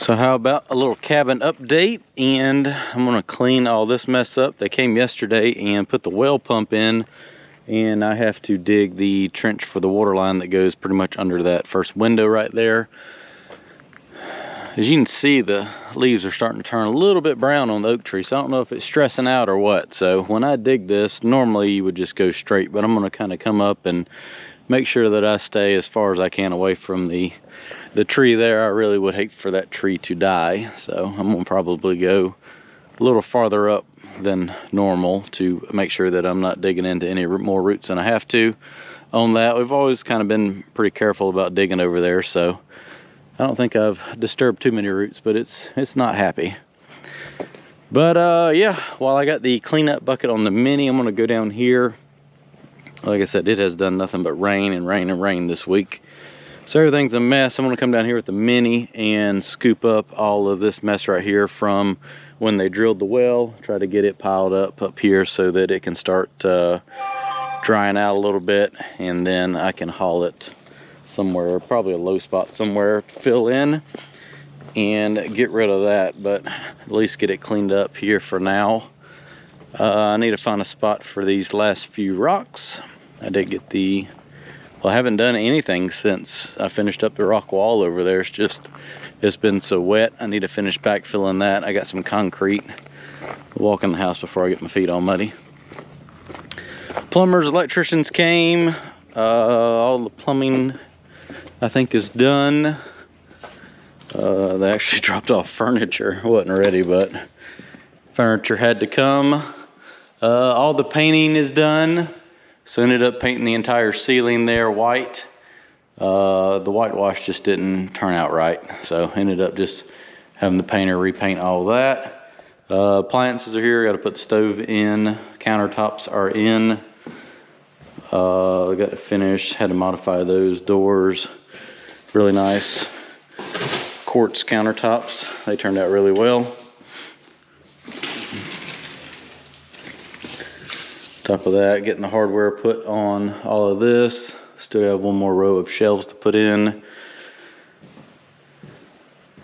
So how about a little cabin update, and I'm gonna clean all this mess up. They came yesterday and put the well pump in, and I have to dig the trench for the water line that goes pretty much under that first window right there. As you can see, the leaves are starting to turn a little bit brown on the oak tree, so I don't know if it's stressing out or what. So when I dig this, normally you would just go straight, but I'm gonna kind of come up and make sure that I stay as far as I can away from the tree there. I really would hate for that tree to die, so I'm gonna probably go a little farther up than normal to make sure that I'm not digging into any more roots than I have to. On that, we've always kind of been pretty careful about digging over there, so I don't think I've disturbed too many roots, but it's not happy. But yeah, while I got the cleanup bucket on the Mini, I'm gonna go down here. Like I said, it has done nothing but rain and rain and rain this week. So everything's a mess. I'm gonna come down here with the Mini and scoop up all of this mess right here from when they drilled the well, try to get it piled up here so that it can start drying out a little bit, and then I can haul it somewhere, probably a low spot somewhere to fill in and get rid of that, but at least get it cleaned up here for now. I need to find a spot for these last few rocks. I did get well, I haven't done anything since I finished up the rock wall over there. It's been so wet. I need to finish backfilling that. I got some concrete. Walk in the house before I get my feet all muddy. Plumbers, electricians came. All the plumbing, I think, is done. They actually dropped off furniture. I wasn't ready, but furniture had to come. All the painting is done. So ended up painting the entire ceiling there white. The whitewash just didn't turn out right. So ended up just having the painter repaint all that. Appliances are here. Got to put the stove in. Countertops are in. Got to finish. Had to modify those doors. Really nice quartz countertops. They turned out really well. Top of that, getting the hardware put on all of this. Still have one more row of shelves to put in.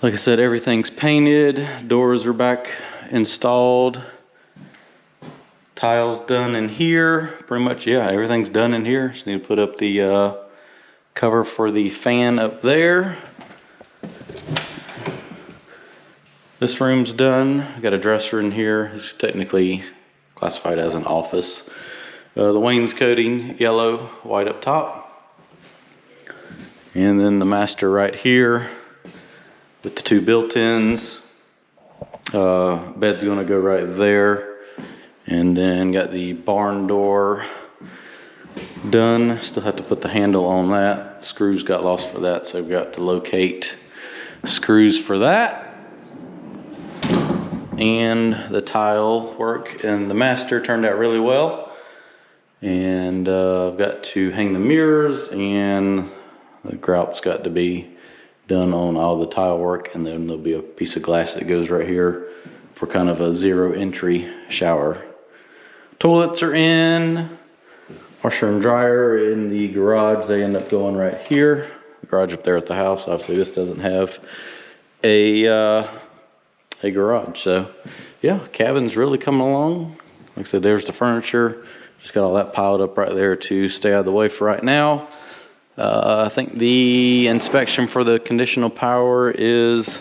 Like I said, everything's painted. Doors are back installed. Tiles done in here. Pretty much, yeah, everything's done in here. Just need to put up the cover for the fan up there. This room's done. I got a dresser in here. It's technically classified as an office. The wainscoting, yellow, white up top. And then the master right here with the two built-ins. Bed's gonna go right there. And then got the barn door done. Still have to put the handle on that. Screws got lost for that, so I've got to locate screws for that. And the tile work and the master turned out really well. And I've got to hang the mirrors, and the grout's got to be done on all the tile work, and then there'll be a piece of glass that goes right here for kind of a zero entry shower. Toilets are in. Washer and dryer in the garage. They end up going right here. The garage up there at the house. Obviously this doesn't have a garage. So yeah, cabin's really coming along. Like I said, there's the furniture. Just got all that piled up right there to stay out of the way for right now. I think the inspection for the conditional power is,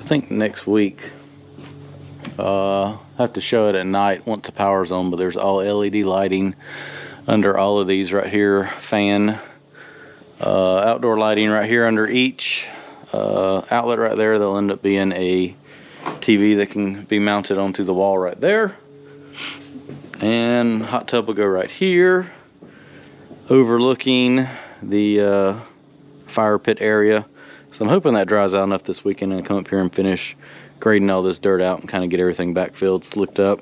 I think, next week. I have to show it at night once the power's on, but there's all LED lighting under all of these right here. Fan, outdoor lighting right here under each outlet right there. There'll end up being a TV that can be mounted onto the wall right there. And hot tub will go right here, overlooking the fire pit area. So I'm hoping that dries out enough this weekend and come up here and finish grading all this dirt out and kind of get everything backfilled, slicked up.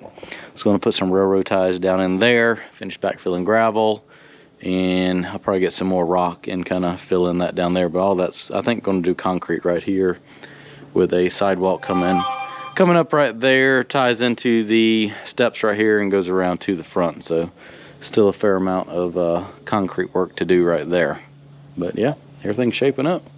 So I'm going to put some railroad ties down in there, finish backfilling gravel, and I'll probably get some more rock and kind of fill in that down there. But all that's, I think, going to do concrete right here with a sidewalk coming up right there, ties into the steps right here and goes around to the front. So still a fair amount of concrete work to do right there. But yeah, everything's shaping up.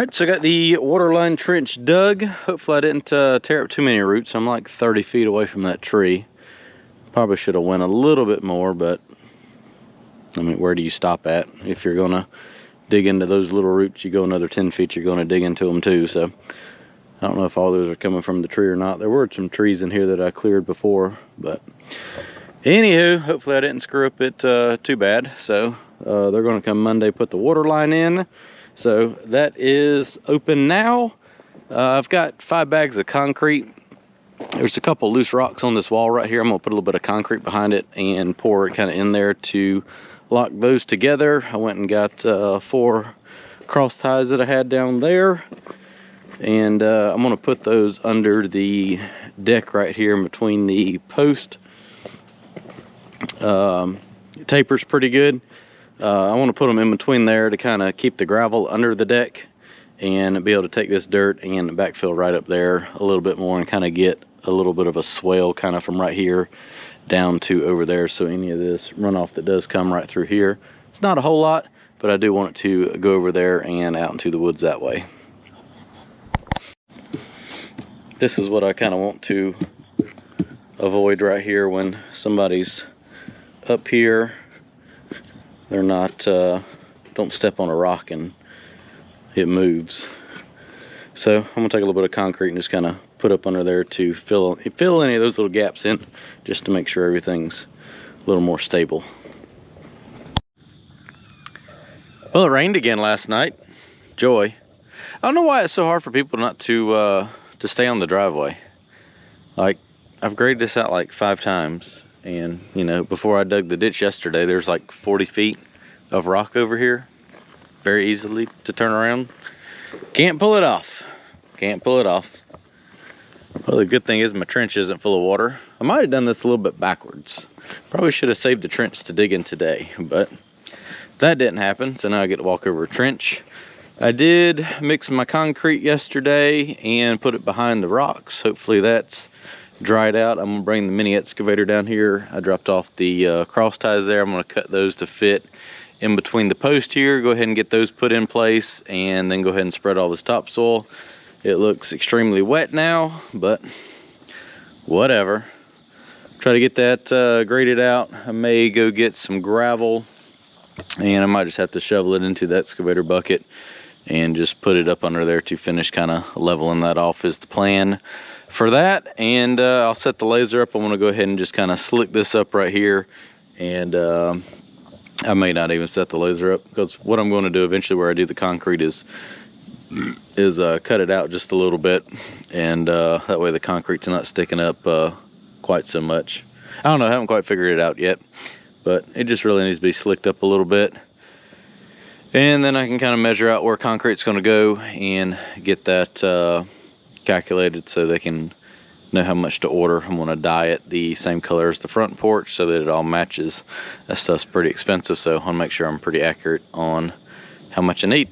Alright, so I got the waterline trench dug. Hopefully I didn't tear up too many roots. I'm like 30 feet away from that tree. Probably should have went a little bit more, but I mean, where do you stop at? If you're gonna dig into those little roots, you go another 10 feet, you're gonna dig into them too. So I don't know if all those are coming from the tree or not. There were some trees in here that I cleared before, but anywho, hopefully I didn't screw up it too bad. So they're gonna come Monday, put the water line in. So that is open now. I've got 5 bags of concrete. There's a couple loose rocks on this wall right here. I'm gonna put a little bit of concrete behind it and pour it kind of in there to lock those together. I went and got 4 cross ties that I had down there, and I'm gonna put those under the deck right here in between the post. Tapers pretty good. I want to put them in between there to kind of keep the gravel under the deck and be able to take this dirt and backfill right up there a little bit more and kind of get a little bit of a swale kind of from right here down to over there, so any of this runoff that does come right through here, it's not a whole lot, but I do want it to go over there and out into the woods that way. This is what I kind of want to avoid right here. When somebody's up here, they're not don't step on a rock and it moves. So I'm gonna take a little bit of concrete and just kind of put up under there to fill any of those little gaps in, just to make sure everything's a little more stable. Well, it rained again last night. Joy. I don't know why it's so hard for people not to stay on the driveway. Like, I've graded this out like 5 times, and you know, before I dug the ditch yesterday, there's like 40 feet of rock over here, very easily to turn around. Can't pull it off. Can't pull it off. Well, the good thing is my trench isn't full of water. I might have done this a little bit backwards. Probably should have saved the trench to dig in today, but that didn't happen, so now I get to walk over a trench. I did mix my concrete yesterday and put it behind the rocks. Hopefully that's dried out. I'm gonna bring the mini excavator down here. I dropped off the cross ties there. I'm gonna cut those to fit in between the post here. Go ahead and get those put in place, and then go ahead and spread all this topsoil. It looks extremely wet now, but whatever. Try to get that graded out. I may go get some gravel, and I might just have to shovel it into the excavator bucket and just put it up under there to finish kind of leveling that off is the plan for that. And I'll set the laser up. I'm going to go ahead and just kind of slick this up right here, and I may not even set the laser up, because what I'm going to do eventually where I do the concrete is cut it out just a little bit, and that way the concrete's not sticking up quite so much. I don't know, I haven't quite figured it out yet, but it just really needs to be slicked up a little bit, and then I can kind of measure out where concrete's going to go and get that calculated so they can know how much to order. I'm going to dye it the same color as the front porch so that it all matches. That stuff's pretty expensive, so I want to make sure I'm pretty accurate on how much I need.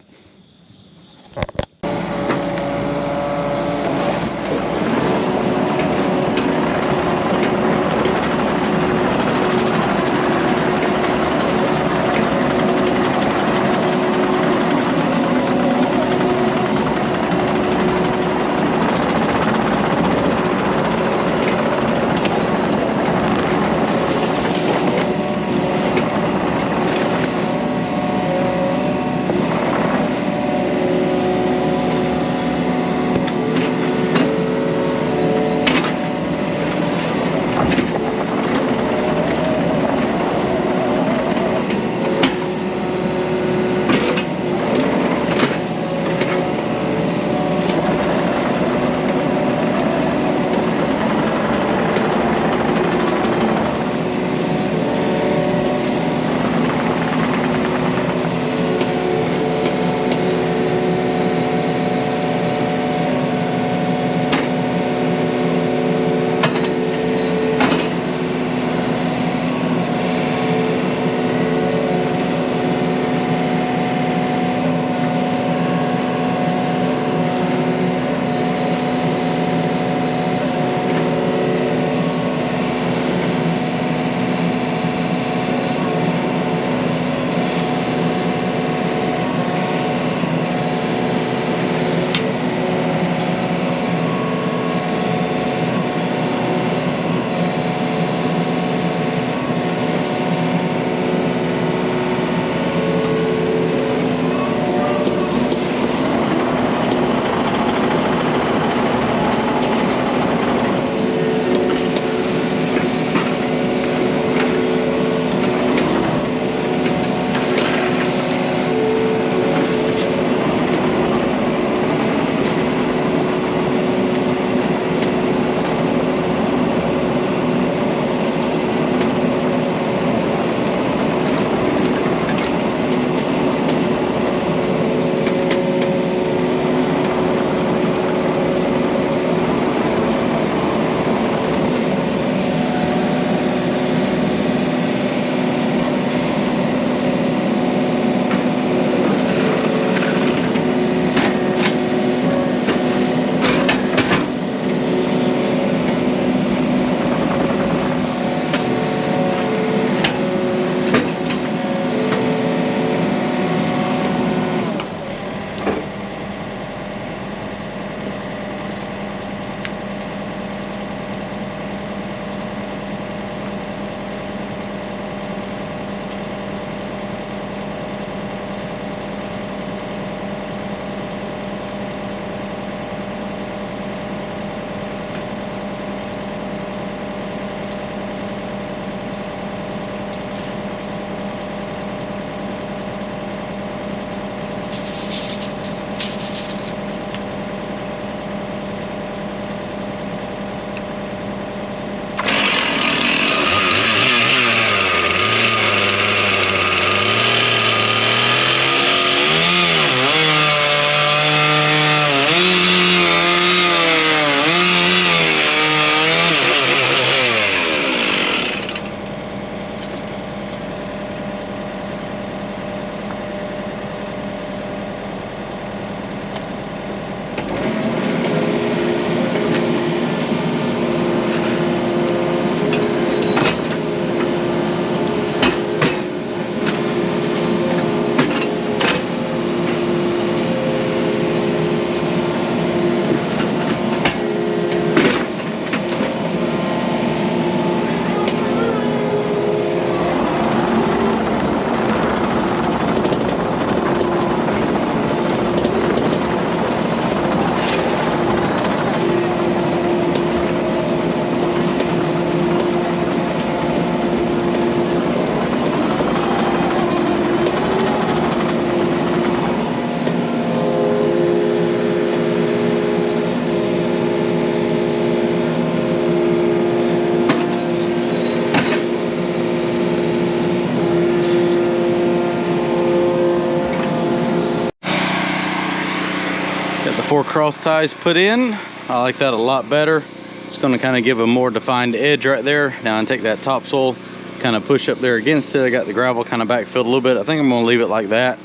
4 cross ties put in. I like that a lot better. It's going to kind of give a more defined edge right there. Now I take that topsoil, kind of push up there against it. I got the gravel kind of backfilled a little bit. I think I'm going to leave it like that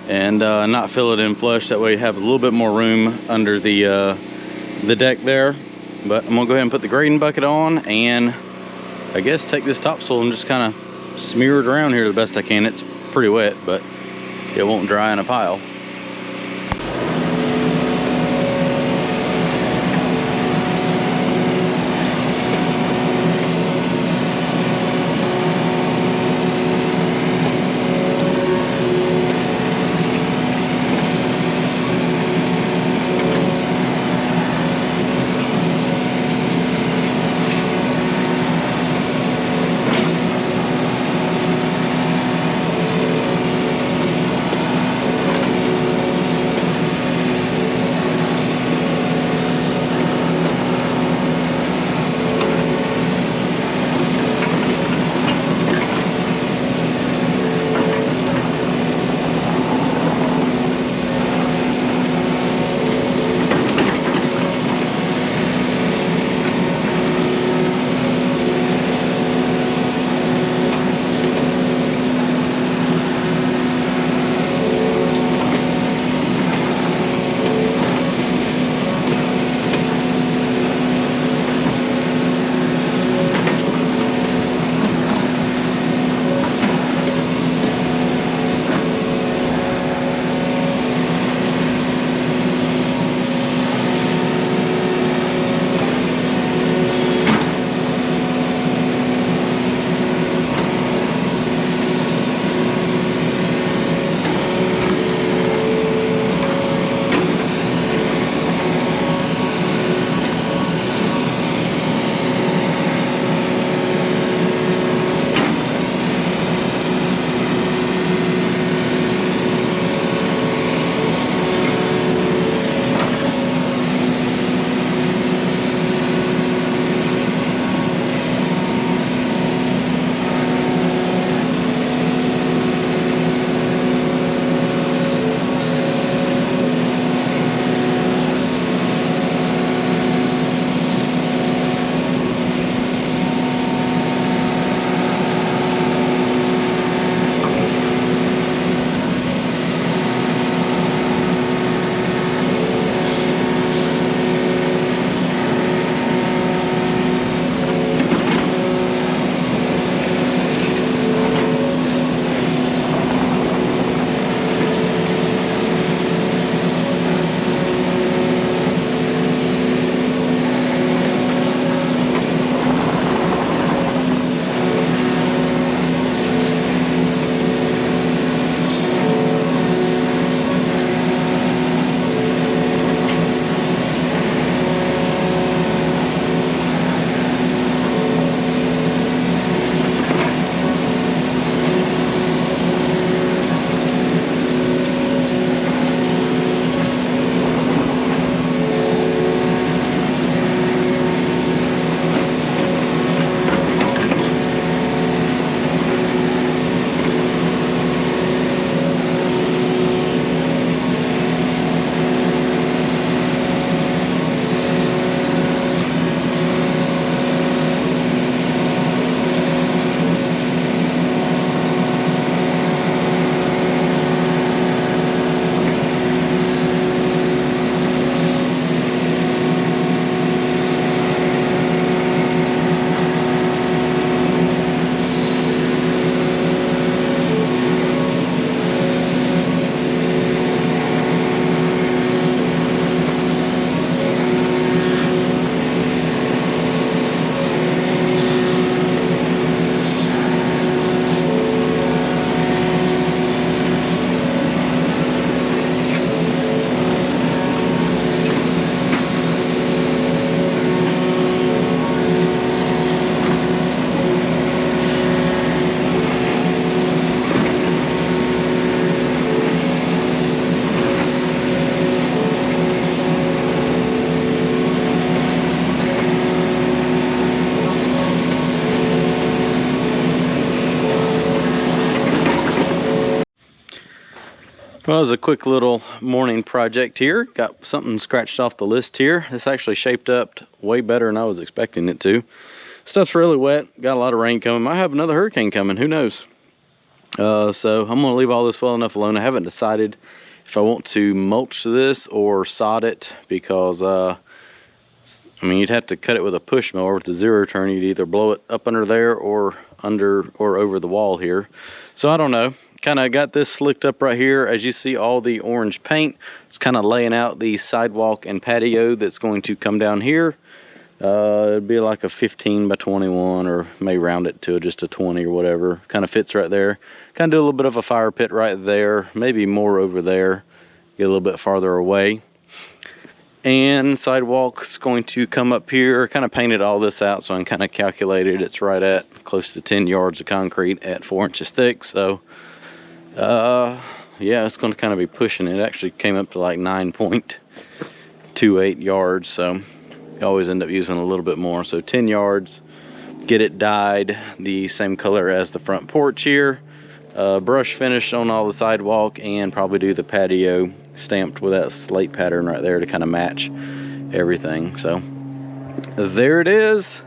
and not fill it in flush. That way you have a little bit more room under the deck there. But I'm going to go ahead and put the grading bucket on and I guess take this topsoil and just kind of smear it around here the best I can. It's pretty wet, but it won't dry in a pile. Well, it was a quick little morning project here. Got something scratched off the list here. This actually shaped up way better than I was expecting it to. Stuff's really wet. Got a lot of rain coming. Might have another hurricane coming. Who knows? So I'm going to leave all this well enough alone. I haven't decided if I want to mulch this or sod it, because I mean, you'd have to cut it with a push mower with the zero turn. You'd either blow it up under there or under or over the wall here. So I don't know. Kind of got this slicked up right here. As you see, all the orange paint, it's kind of laying out the sidewalk and patio that's going to come down here. It'd be like a 15 by 21, or may round it to just a 20 or whatever. Kind of fits right there. Kind of do a little bit of a fire pit right there, maybe more over there, get a little bit farther away. And sidewalk's going to come up here. Kind of painted all this out, so I kind of calculated it's right at close to 10 yards of concrete at 4 inches thick. So yeah, it's going to kind of be pushing. It actually came up to like 9.28 yards, so you always end up using a little bit more. So 10 yards, get it dyed the same color as the front porch here. Brush finish on all the sidewalk, and probably do the patio stamped with that slate pattern right there to kind of match everything. So there it is.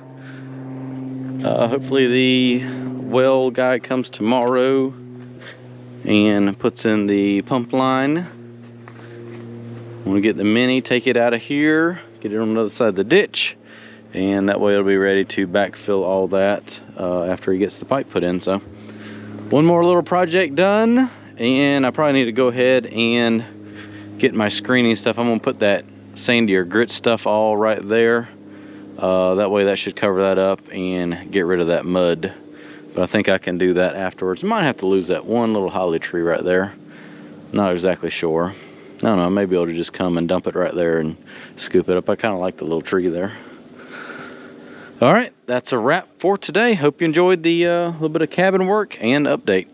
Hopefully the well guy comes tomorrow and puts in the pump line. I'm gonna get the mini, take it out of here, get it on the other side of the ditch, and that way it'll be ready to backfill all that after he gets the pipe put in. So one more little project done, and I probably need to go ahead and get my screening stuff. I'm gonna put that sandy or grit stuff all right there. That way that should cover that up and get rid of that mud. But I think I can do that afterwards. I might have to lose that one little holly tree right there. Not exactly sure. I don't know, I may be able to just come and dump it right there and scoop it up. I kind of like the little tree there. All right, that's a wrap for today. Hope you enjoyed the little bit of cabin work and update.